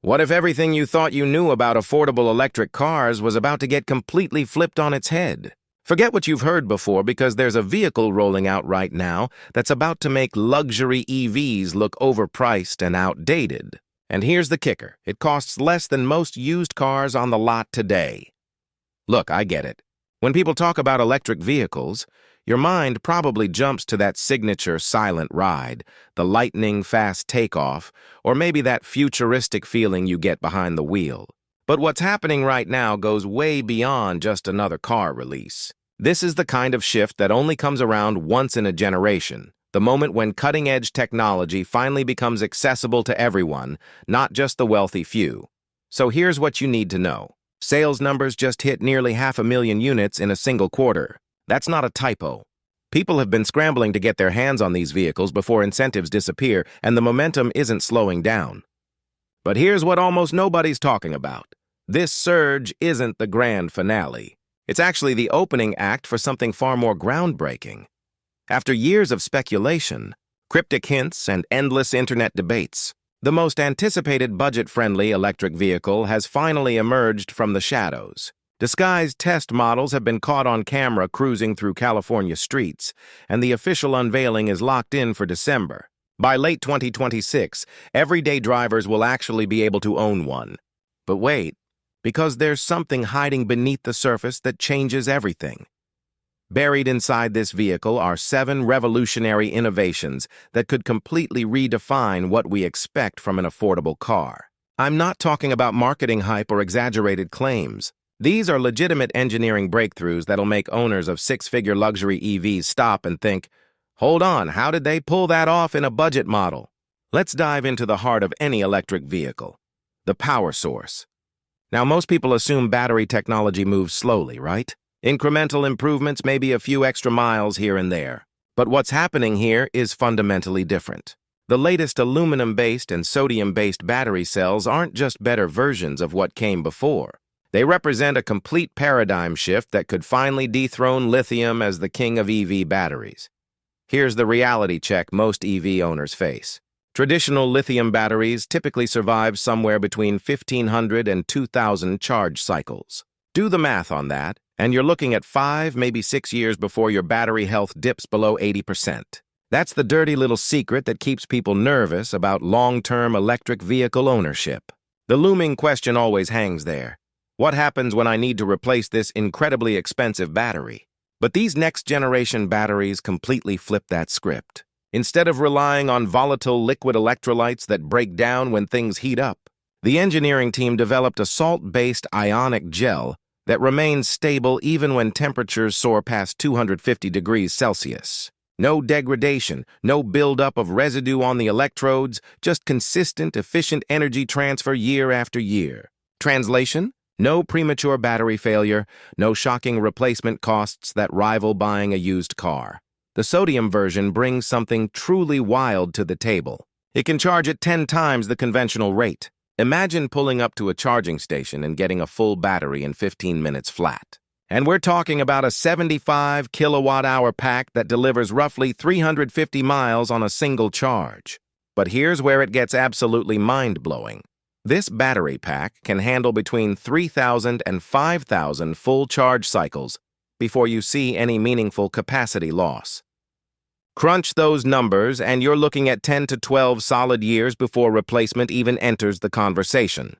What if everything you thought you knew about affordable electric cars was about to get completely flipped on its head? Forget what you've heard before, because there's a vehicle rolling out right now that's about to make luxury EVs look overpriced and outdated. And here's the kicker: it costs less than most used cars on the lot today. Look, I get it. When people talk about electric vehicles, your mind probably jumps to that signature silent ride, the lightning-fast takeoff, or maybe that futuristic feeling you get behind the wheel. But what's happening right now goes way beyond just another car release. This is the kind of shift that only comes around once in a generation, the moment when cutting-edge technology finally becomes accessible to everyone, not just the wealthy few. So here's what you need to know. Sales numbers just hit nearly 500,000 units in a single quarter. That's not a typo. People have been scrambling to get their hands on these vehicles before incentives disappear, and the momentum isn't slowing down. But here's what almost nobody's talking about. This surge isn't the grand finale. It's actually the opening act for something far more groundbreaking. After years of speculation, cryptic hints, and endless internet debates, the most anticipated budget-friendly electric vehicle has finally emerged from the shadows. Disguised test models have been caught on camera cruising through California streets, and the official unveiling is locked in for December. By late 2026, everyday drivers will actually be able to own one. But wait, because there's something hiding beneath the surface that changes everything. Buried inside this vehicle are 7 revolutionary innovations that could completely redefine what we expect from an affordable car. I'm not talking about marketing hype or exaggerated claims. These are legitimate engineering breakthroughs that'll make owners of 6-figure luxury EVs stop and think, hold on, how did they pull that off in a budget model? Let's dive into the heart of any electric vehicle: the power source. Now, most people assume battery technology moves slowly, right? Incremental improvements, maybe a few extra miles here and there. But what's happening here is fundamentally different. The latest aluminum-based and sodium-based battery cells aren't just better versions of what came before. They represent a complete paradigm shift that could finally dethrone lithium as the king of EV batteries. Here's the reality check most EV owners face. Traditional lithium batteries typically survive somewhere between 1,500 and 2,000 charge cycles. Do the math on that, and you're looking at 5, maybe 6 years before your battery health dips below 80%. That's the dirty little secret that keeps people nervous about long-term electric vehicle ownership. The looming question always hangs there. What happens when I need to replace this incredibly expensive battery? But these next-generation batteries completely flip that script. Instead of relying on volatile liquid electrolytes that break down when things heat up, the engineering team developed a salt-based ionic gel that remains stable even when temperatures soar past 250 degrees Celsius. No degradation, no buildup of residue on the electrodes, just consistent, efficient energy transfer year after year. Translation? No premature battery failure, no shocking replacement costs that rival buying a used car. The sodium version brings something truly wild to the table. It can charge at 10 times the conventional rate. Imagine pulling up to a charging station and getting a full battery in 15 minutes flat. And we're talking about a 75 kilowatt-hour pack that delivers roughly 350 miles on a single charge. But here's where it gets absolutely mind-blowing. This battery pack can handle between 3,000 and 5,000 full charge cycles before you see any meaningful capacity loss. Crunch those numbers, and you're looking at 10 to 12 solid years before replacement even enters the conversation.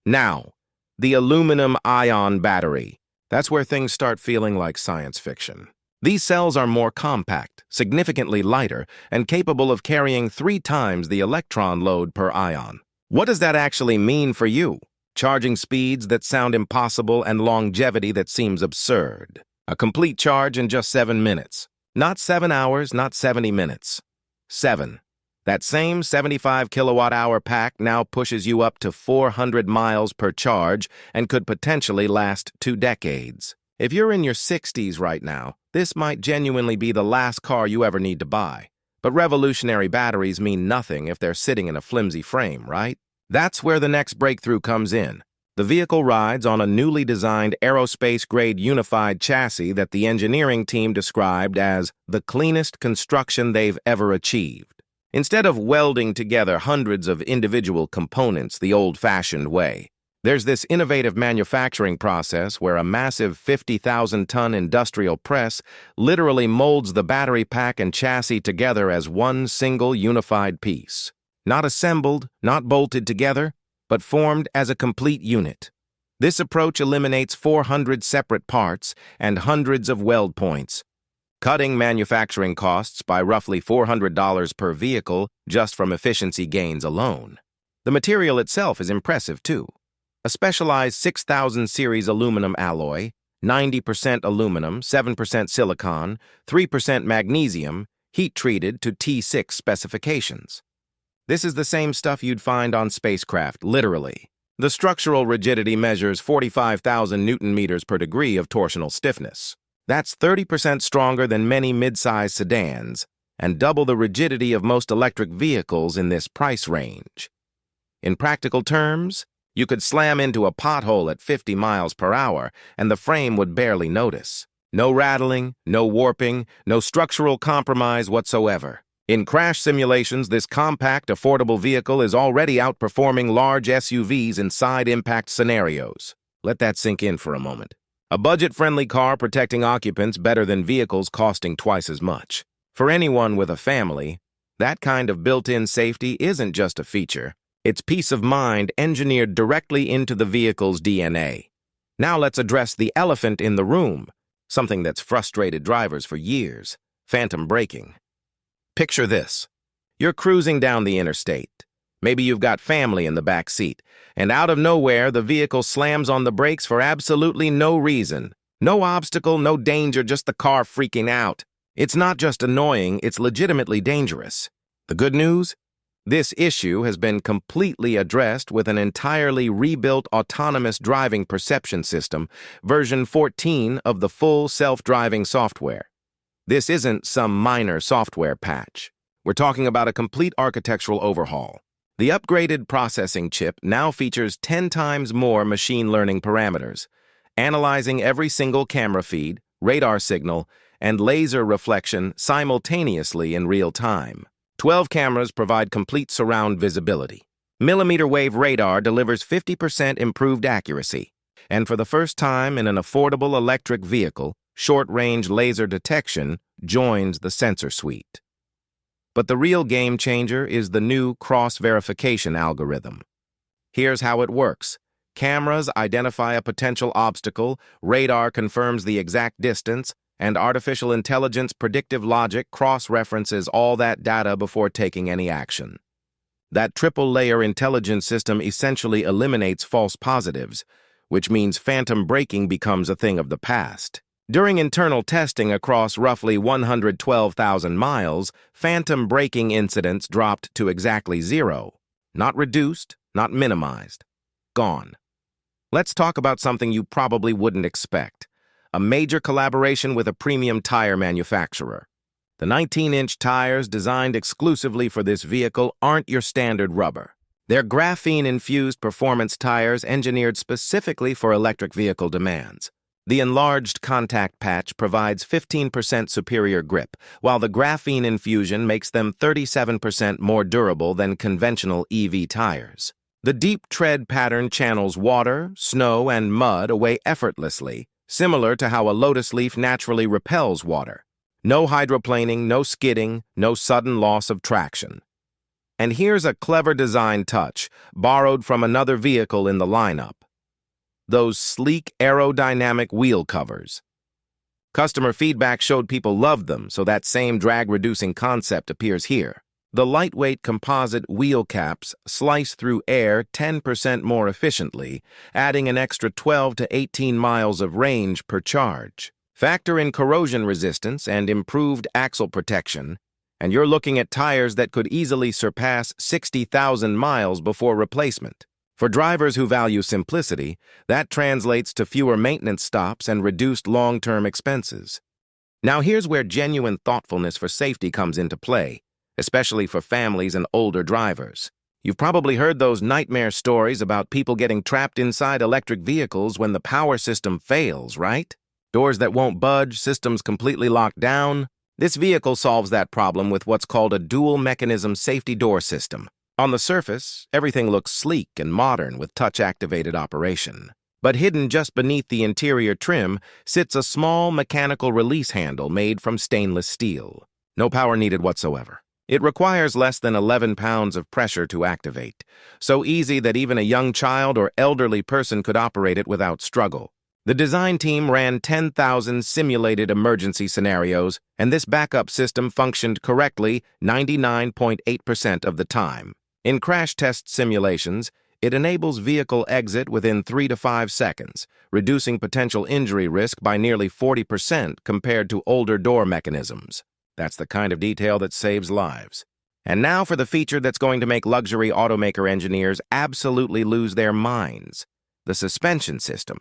Now, the aluminum-ion battery. That's where things start feeling like science fiction. These cells are more compact, significantly lighter, and capable of carrying 3 times the electron load per ion. What does that actually mean for you? Charging speeds that sound impossible and longevity that seems absurd. A complete charge in just 7 minutes. Not 7 hours, not 70 minutes. 7. That same 75 kilowatt-hour pack now pushes you up to 400 miles per charge and could potentially last 2 decades. If you're in your 60s right now, this might genuinely be the last car you ever need to buy. But revolutionary batteries mean nothing if they're sitting in a flimsy frame, right? That's where the next breakthrough comes in. The vehicle rides on a newly designed aerospace-grade unified chassis that the engineering team described as the cleanest construction they've ever achieved. Instead of welding together hundreds of individual components the old-fashioned way, there's this innovative manufacturing process where a massive 50,000-ton industrial press literally molds the battery pack and chassis together as one single unified piece. Not assembled, not bolted together, but formed as a complete unit. This approach eliminates 400 separate parts and hundreds of weld points, cutting manufacturing costs by roughly $400 per vehicle just from efficiency gains alone. The material itself is impressive too. A specialized 6000 series aluminum alloy, 90% aluminum, 7% silicon, 3% magnesium, heat-treated to T6 specifications. This is the same stuff you'd find on spacecraft, literally. The structural rigidity measures 45,000 Newton-meters per degree of torsional stiffness. That's 30% stronger than many mid-size sedans and double the rigidity of most electric vehicles in this price range. In practical terms, you could slam into a pothole at 50 miles per hour and the frame would barely notice. No rattling, no warping, no structural compromise whatsoever. In crash simulations, this compact, affordable vehicle is already outperforming large SUVs in side-impact scenarios. Let that sink in for a moment. A budget-friendly car protecting occupants better than vehicles costing twice as much. For anyone with a family, that kind of built-in safety isn't just a feature. It's peace of mind engineered directly into the vehicle's DNA. Now let's address the elephant in the room, something that's frustrated drivers for years: phantom braking. Picture this. You're cruising down the interstate. Maybe you've got family in the back seat, and out of nowhere, the vehicle slams on the brakes for absolutely no reason. No obstacle, no danger, just the car freaking out. It's not just annoying, it's legitimately dangerous. The good news? This issue has been completely addressed with an entirely rebuilt autonomous driving perception system, version 14 of the full self-driving software. This isn't some minor software patch. We're talking about a complete architectural overhaul. The upgraded processing chip now features 10 times more machine learning parameters, analyzing every single camera feed, radar signal, and laser reflection simultaneously in real time. 12 cameras provide complete surround visibility. Millimeter wave radar delivers 50% improved accuracy. And for the first time in an affordable electric vehicle, short-range laser detection joins the sensor suite. But the real game changer is the new cross-verification algorithm. Here's how it works. Cameras identify a potential obstacle, radar confirms the exact distance, and artificial intelligence predictive logic cross-references all that data before taking any action. That triple-layer intelligence system essentially eliminates false positives, which means phantom braking becomes a thing of the past. During internal testing across roughly 112,000 miles, phantom braking incidents dropped to exactly 0. Not reduced, not minimized. Gone. Let's talk about something you probably wouldn't expect. A major collaboration with a premium tire manufacturer. The 19-inch tires designed exclusively for this vehicle aren't your standard rubber. They're graphene-infused performance tires engineered specifically for electric vehicle demands. The enlarged contact patch provides 15% superior grip, while the graphene infusion makes them 37% more durable than conventional EV tires. The deep tread pattern channels water, snow, and mud away effortlessly, similar to how a lotus leaf naturally repels water. No hydroplaning, no skidding, no sudden loss of traction. And here's a clever design touch, borrowed from another vehicle in the lineup. Those sleek aerodynamic wheel covers. Customer feedback showed people loved them, so that same drag-reducing concept appears here. The lightweight composite wheel caps slice through air 10% more efficiently, adding an extra 12 to 18 miles of range per charge. Factor in corrosion resistance and improved axle protection, and you're looking at tires that could easily surpass 60,000 miles before replacement. For drivers who value simplicity, that translates to fewer maintenance stops and reduced long-term expenses. Now here's where genuine thoughtfulness for safety comes into play, especially for families and older drivers. You've probably heard those nightmare stories about people getting trapped inside electric vehicles when the power system fails, right? Doors that won't budge, systems completely locked down. This vehicle solves that problem with what's called a dual-mechanism safety door system. On the surface, everything looks sleek and modern with touch-activated operation. But hidden just beneath the interior trim sits a small mechanical release handle made from stainless steel. No power needed whatsoever. It requires less than 11 pounds of pressure to activate, so easy that even a young child or elderly person could operate it without struggle. The design team ran 10,000 simulated emergency scenarios, and this backup system functioned correctly 99.8% of the time. In crash test simulations, it enables vehicle exit within 3 to 5 seconds, reducing potential injury risk by nearly 40% compared to older door mechanisms. That's the kind of detail that saves lives. And now for the feature that's going to make luxury automaker engineers absolutely lose their minds: the suspension system.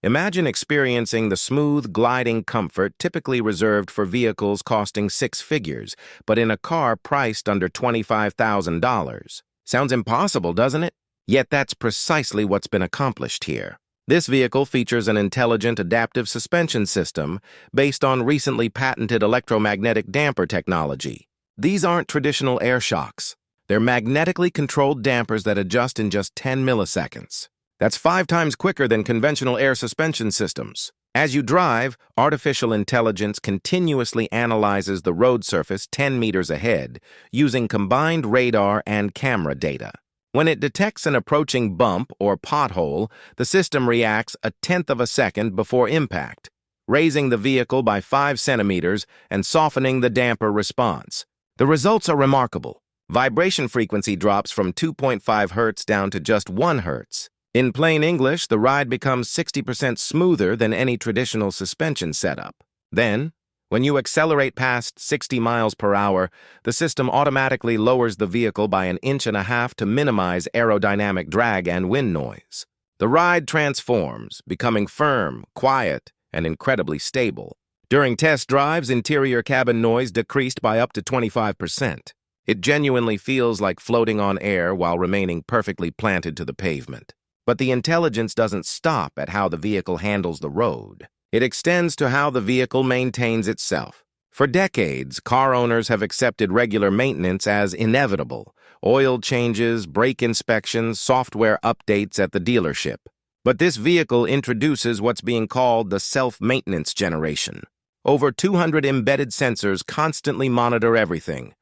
Imagine experiencing the smooth, gliding comfort typically reserved for vehicles costing 6 figures, but in a car priced under $25,000. Sounds impossible, doesn't it? Yet that's precisely what's been accomplished here. This vehicle features an intelligent adaptive suspension system based on recently patented electromagnetic damper technology. These aren't traditional air shocks. They're magnetically controlled dampers that adjust in just 10 milliseconds. That's 5 times quicker than conventional air suspension systems. As you drive, artificial intelligence continuously analyzes the road surface 10 meters ahead using combined radar and camera data. When it detects an approaching bump or pothole, the system reacts a tenth of a second before impact, raising the vehicle by 5 centimeters and softening the damper response. The results are remarkable. Vibration frequency drops from 2.5 Hz down to just 1 Hz. In plain English, the ride becomes 60% smoother than any traditional suspension setup. Then, when you accelerate past 60 miles per hour, the system automatically lowers the vehicle by 1.5 inches to minimize aerodynamic drag and wind noise. The ride transforms, becoming firm, quiet, and incredibly stable. During test drives, interior cabin noise decreased by up to 25%. It genuinely feels like floating on air while remaining perfectly planted to the pavement. But the intelligence doesn't stop at how the vehicle handles the road. It extends to how the vehicle maintains itself. For decades, car owners have accepted regular maintenance as inevitable: oil changes, brake inspections, software updates at the dealership. But this vehicle introduces what's being called the self-maintenance generation. Over 200 embedded sensors constantly monitor everything: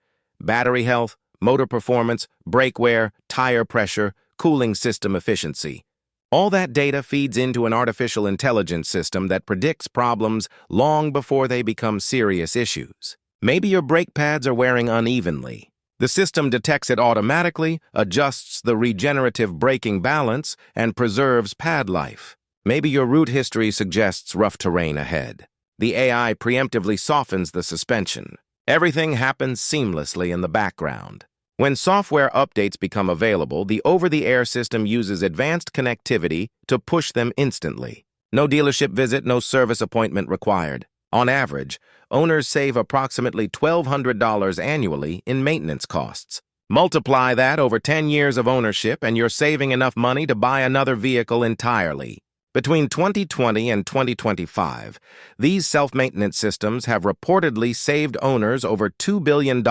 battery health, motor performance, brake wear, tire pressure, cooling system efficiency. All that data feeds into an artificial intelligence system that predicts problems long before they become serious issues. Maybe your brake pads are wearing unevenly. The system detects it automatically, adjusts the regenerative braking balance, and preserves pad life. Maybe your route history suggests rough terrain ahead. The AI preemptively softens the suspension. Everything happens seamlessly in the background. When software updates become available, the over-the-air system uses advanced connectivity to push them instantly. No dealership visit, no service appointment required. On average, owners save approximately $1,200 annually in maintenance costs. Multiply that over 10 years of ownership, and you're saving enough money to buy another vehicle entirely. Between 2020 and 2025, these self-maintenance systems have reportedly saved owners over $2 billion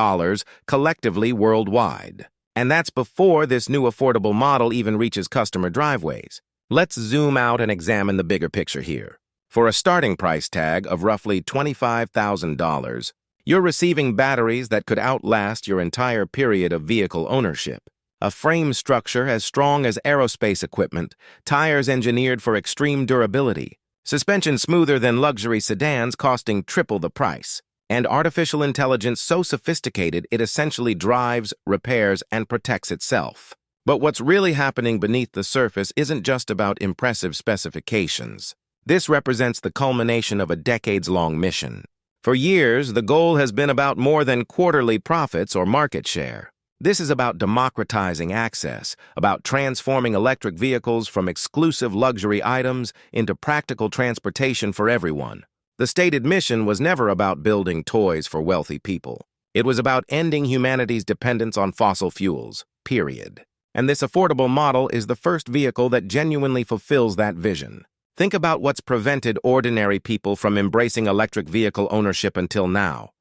collectively worldwide. And that's before this new affordable model even reaches customer driveways. Let's zoom out and examine the bigger picture here. For a starting price tag of roughly $25,000, you're receiving batteries that could outlast your entire period of vehicle ownership. A frame structure as strong as aerospace equipment, tires engineered for extreme durability, suspension smoother than luxury sedans costing triple the price, and artificial intelligence so sophisticated it essentially drives, repairs, and protects itself. But what's really happening beneath the surface isn't just about impressive specifications. This represents the culmination of a decades-long mission. For years, the goal has been about more than quarterly profits or market share. This is about democratizing access, about transforming electric vehicles from exclusive luxury items into practical transportation for everyone. The stated mission was never about building toys for wealthy people. It was about ending humanity's dependence on fossil fuels, period. And this affordable model is the first vehicle that genuinely fulfills that vision. Think about what's prevented ordinary people from embracing electric vehicle ownership until now.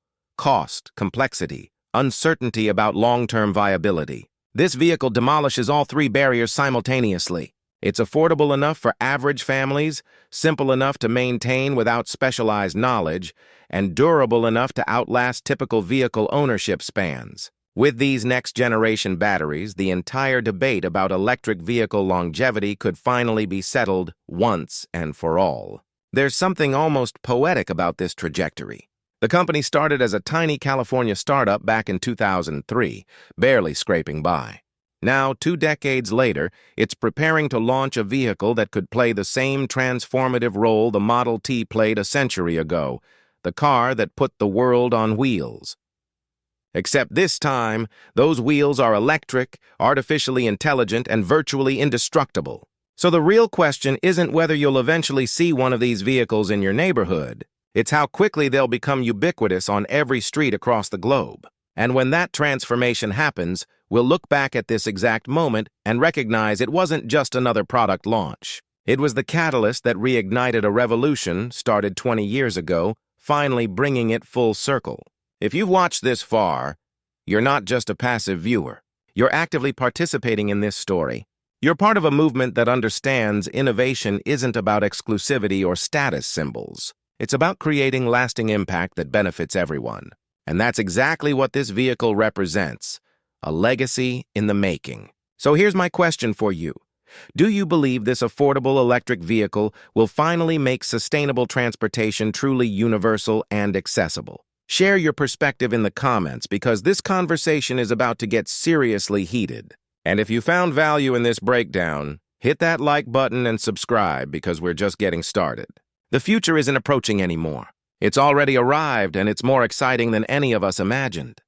cost, complexity, uncertainty about long-term viability. This vehicle demolishes all three barriers simultaneously. It's affordable enough for average families, simple enough to maintain without specialized knowledge, and durable enough to outlast typical vehicle ownership spans. With these next-generation batteries, the entire debate about electric vehicle longevity could finally be settled once and for all. There's something almost poetic about this trajectory. The company started as a tiny California startup back in 2003, barely scraping by. Now, 2 decades later, it's preparing to launch a vehicle that could play the same transformative role the Model T played a century ago, the car that put the world on wheels. Except this time, those wheels are electric, artificially intelligent, and virtually indestructible. So the real question isn't whether you'll eventually see one of these vehicles in your neighborhood. It's how quickly they'll become ubiquitous on every street across the globe. And when that transformation happens, we'll look back at this exact moment and recognize it wasn't just another product launch. It was the catalyst that reignited a revolution started 20 years ago, finally bringing it full circle. If you've watched this far, you're not just a passive viewer. You're actively participating in this story. You're part of a movement that understands innovation isn't about exclusivity or status symbols. It's about creating lasting impact that benefits everyone. And that's exactly what this vehicle represents, a legacy in the making. So here's my question for you. Do you believe this affordable electric vehicle will finally make sustainable transportation truly universal and accessible? Share your perspective in the comments because this conversation is about to get seriously heated. And if you found value in this breakdown, hit that like button and subscribe because we're just getting started. The future isn't approaching anymore. It's already arrived and it's more exciting than any of us imagined.